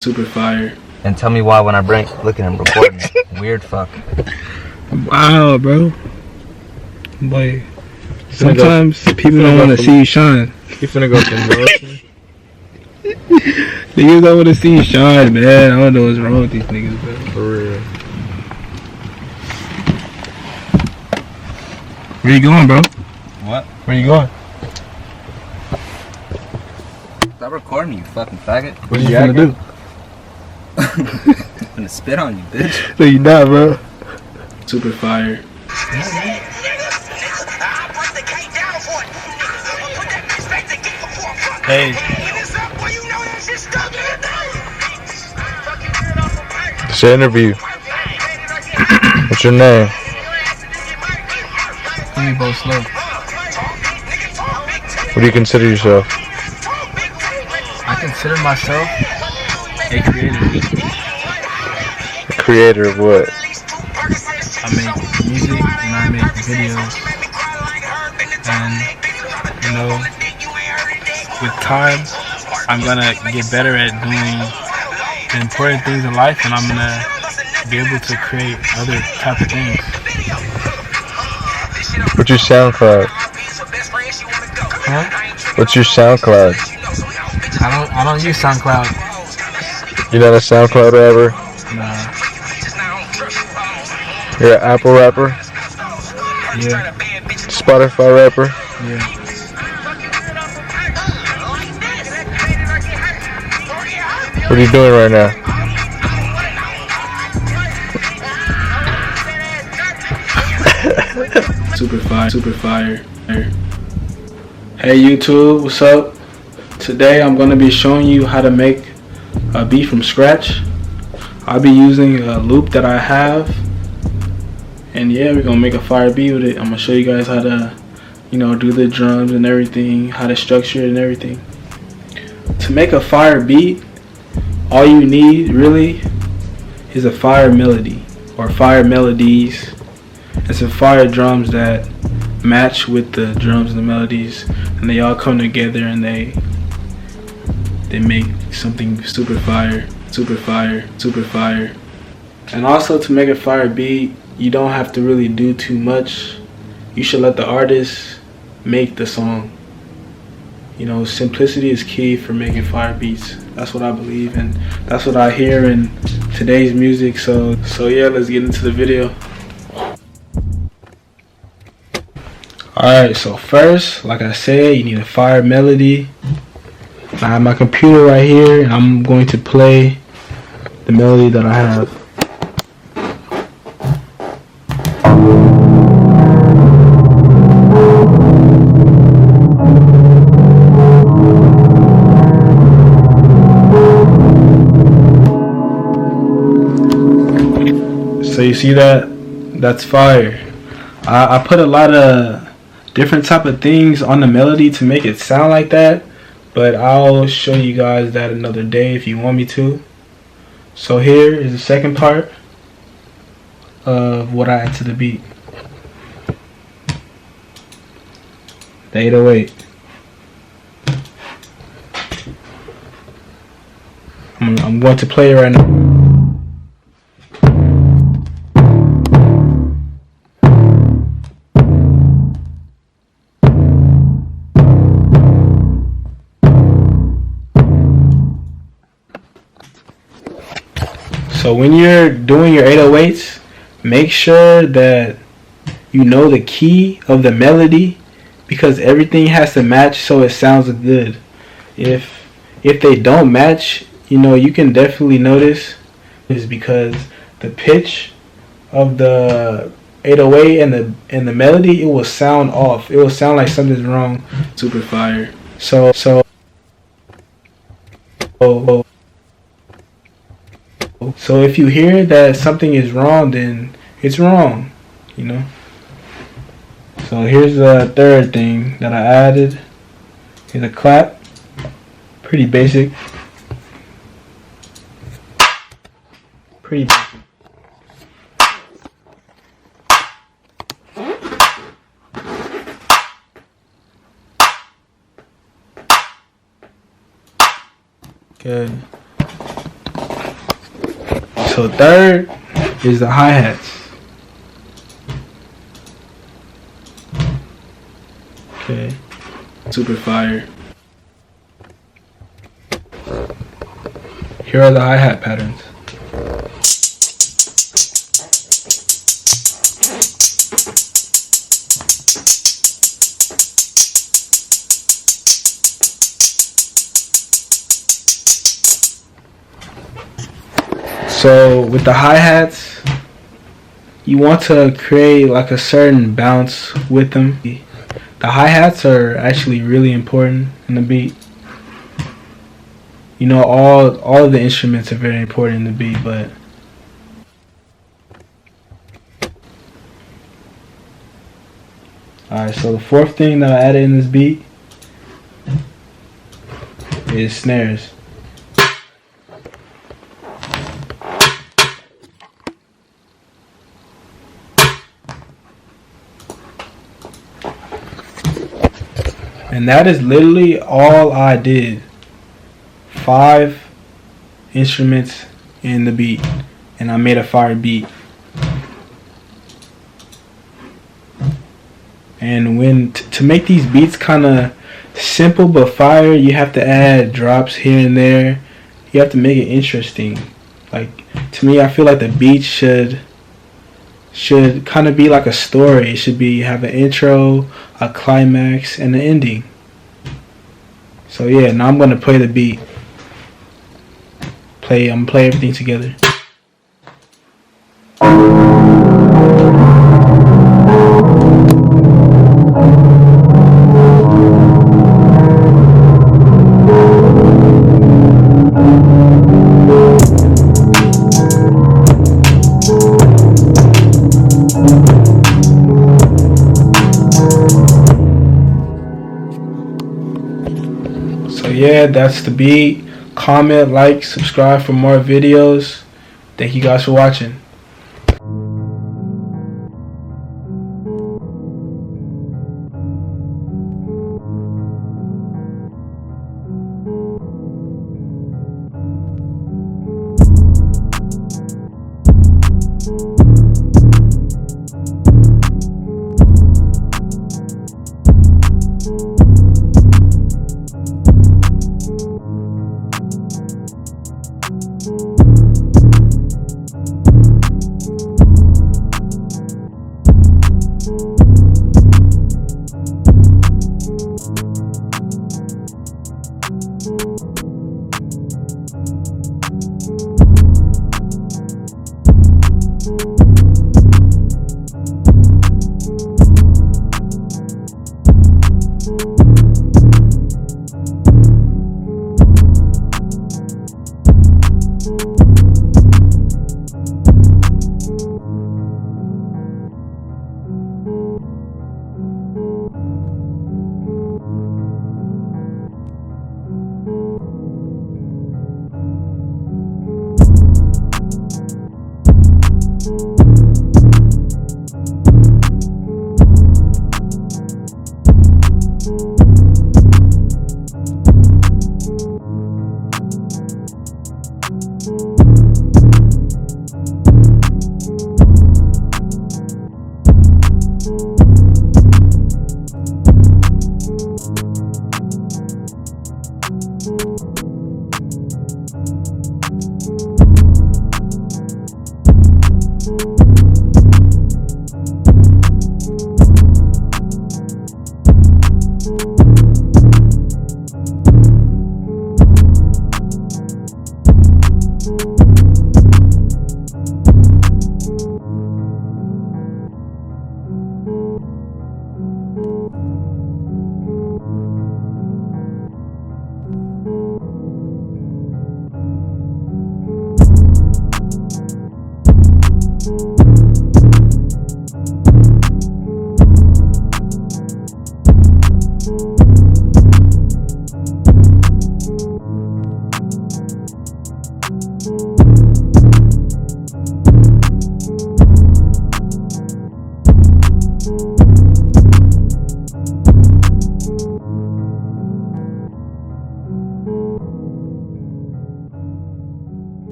Super fire. And tell me why when I bring look at him recording. Weird fuck. Wow, bro. Boy, sometimes people don't want to see you shine. You finna go from roasting? Niggas don't want to see you shine, man. I don't know what's wrong with these niggas, bro. For real. Where you going, bro? What? Where you going? Stop recording me, you fucking faggot. What you gonna do? I'm gonna spit on you, bitch. No, you not, bro. Super fire. Hey. It's an interview. What's your name? We both slow. What do you consider yourself? I consider myself a creator. A creator of what? I make music and I make videos. And, you know, with time, I'm gonna get better at doing the important things in life, and I'm gonna be able to create other type of things. What's your SoundCloud? Huh? What's your SoundCloud? I don't use SoundCloud. You're not a SoundCloud rapper? Nah. You're an Apple rapper? Yeah. Spotify rapper? Yeah. What are you doing right now? Super fire, super fire. Hey YouTube, what's up? Today I'm going to be showing you how to make a beat from scratch. I'll be using a loop that I have, and yeah, we're going to make a fire beat with it. I'm going to show you guys how to, you know, do the drums and everything, how to structure it and everything. To make a fire beat, all you need really is a fire melody or fire melodies. It's a fire drums that match with the drums and the melodies, and they all come together and they make something super fire, super fire, super fire. And also, to make a fire beat, you don't have to really do too much. You should let the artist make the song. You know, simplicity is key for making fire beats. That's what I believe, and that's what I hear in today's music. So yeah, let's get into the video. Alright, so first, like I said, you need a fire melody. I have my computer right here, and I'm going to play the melody that I have. So you see that? That's fire. I put a lot of different type of things on the melody to make it sound like that, but I'll show you guys that another day if you want me to. So here is the second part of what I add to the beat. The 808. I'm going to play it right now. So when you're doing your 808s, make sure that you know the key of the melody, because everything has to match so it sounds good. If they don't match, you know, you can definitely notice is because the pitch of the 808 and the melody, it will sound off. It will sound like something's wrong. Super fire. So if you hear that something is wrong, then it's wrong, you know. So here's the third thing that I added. Here's a clap. Pretty basic. Pretty basic. Good. So third is the hi-hats. Okay, super fire. Here are the hi-hat patterns. So with the hi-hats, you want to create like a certain bounce with them. The hi-hats are actually really important in the beat. You know, all of the instruments are very important in the beat, but alright, so the fourth thing that I added in this beat is snares. And that is literally all I did. 5 instruments in the beat, and I made a fire beat. And when to make these beats kind of simple but fire, you have to add drops here and there. You have to make it interesting. Like, to me, I feel like the beat should kind of be like a story. It should have an intro, a climax, and an ending. So yeah, now I'm gonna play the beat. I'm gonna play everything together. So yeah, that's the beat. Comment, like, subscribe for more videos. Thank you guys for watching.